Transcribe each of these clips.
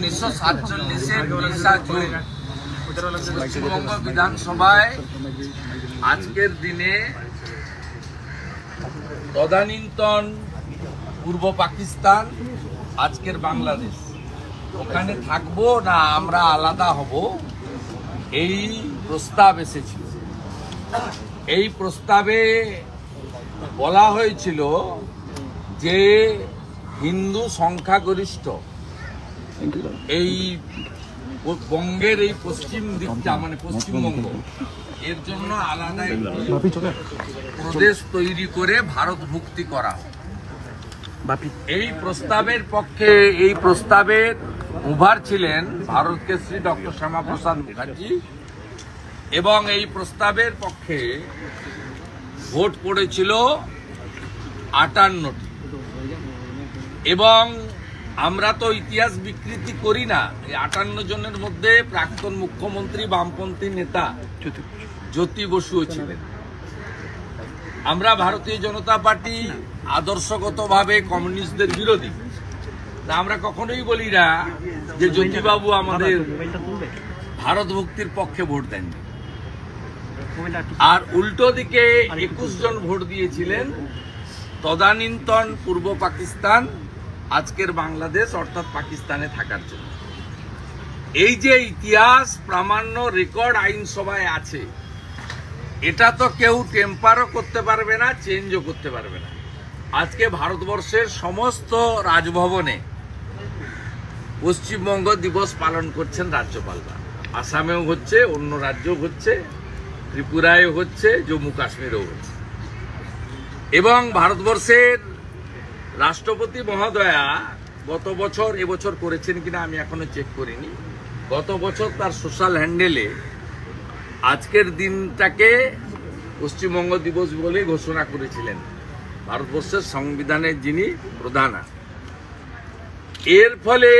1947-এর 20 June Paschimbanga বিধানসভায় আজকের দিনে তদানীন্তন পূর্ব পাকিস্তান, আজকের বাংলাদেশ, ওখানে থাকবো না আমরা আলাদা হব, এই প্রস্তাব এসেছিল। এই প্রস্তাবে বলা হয়েছিল যে হিন্দু সংখ্যাগরিষ্ঠ এই বঙ্গের এই পশ্চিম দিকটা, মানে পশ্চিমবঙ্গ, এর জন্য আলাদা প্রদেশ তৈরি করে ভারত মুক্তি করা। এই প্রস্তাবের পক্ষে, এই প্রস্তাবের মুভার ছিলেন ভারত কেশরী ডক্টর শ্যামাপ্রসাদ মুখার্জি, এবং এই প্রস্তাবের পক্ষে ভোট পড়েছিল 58টি। এবং আমরা তো ইতিহাস বিকৃতি করি না, এই 58 জনের মধ্যে প্রাক্তন মুখ্যমন্ত্রী বামপন্থী নেতা জ্যোতি বসুও ছিলেন। আমরা ভারতীয় জনতা পার্টি আদর্শগতভাবে কমিউনিস্টদের বিরোধী, আমরা কখনোই বলি না যে জ্যোতিবাবু আমাদের ভারত মুক্তির পক্ষে ভোট দেননি। আর উল্টো দিকে 21 জন ভোট দিয়েছিলেন তদানীন্তন পূর্ব পাকিস্তান, আজকের বাংলাদেশ অর্থাৎ পাকিস্তানে থাকার জন্য। এই যে ইতিহাস প্রামাণ্য রেকর্ড আইনসভায় আছে, এটা তো কেউ টেম্পারও করতে পারবে না, চেঞ্জও করতে পারবে না। আজকে ভারতবর্ষের সমস্ত রাজভবনে পশ্চিমবঙ্গ দিবস পালন করছেন রাজ্যপালরা। আসামেও হচ্ছে, অন্য রাজ্যও হচ্ছে, ত্রিপুরায় হচ্ছে, জম্মু কাশ্মীরেও হচ্ছে। এবং ভারতবর্ষের রাষ্ট্রপতি মহোদয়া গত বছর, এবছর করেছেন কিনা আমি এখনো চেক করিনি, গত বছর তার সোশ্যাল হ্যান্ডেলে আজকের দিনটাকে পশ্চিমবঙ্গ দিবস বলে ঘোষণা করেছিলেন, ভারতবর্ষের সংবিধানের যিনি প্রধান। এর ফলে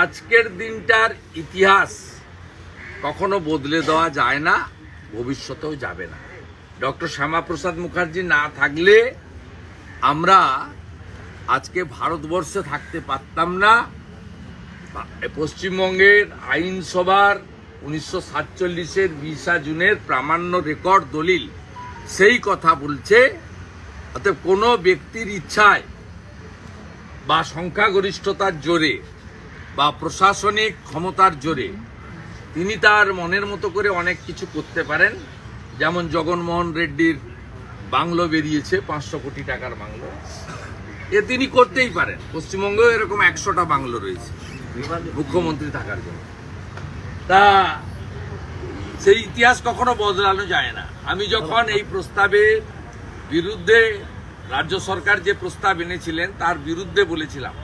আজকের দিনটার ইতিহাস কখনো বদলে দেওয়া যায় না, ভবিষ্যতেও যাবে না। ডক্টর শ্যামাপ্রসাদ মুখার্জি না থাকলে আমরা আজকে ভারতবর্ষে থাকতে পারতাম না। পশ্চিমবঙ্গের আইনসভার 1947-এর 20 জুনের প্রামাণ্য রেকর্ড দলিল সেই কথা বলছে। অর্থাৎ কোনো ব্যক্তির ইচ্ছায় বা সংখ্যাগরিষ্ঠতার জোরে বা প্রশাসনিক ক্ষমতার জোরে তিনি তার মনের মতো করে অনেক কিছু করতে পারেন। যেমন জগনমোহন রেড্ডির বাংলো বেরিয়েছে, 500 কোটি টাকার বাংলো, এ তিনি করতেই পারেন। পশ্চিমবঙ্গেও এরকম 100টা বাংলো রয়েছে মুখ্যমন্ত্রী থাকার জন্য। তা সেই ইতিহাস কখনো বদলানো যায় না। আমি যখন এই প্রস্তাবের বিরুদ্ধে, রাজ্য সরকার যে প্রস্তাব এনেছিলেন তার বিরুদ্ধে বলেছিলাম,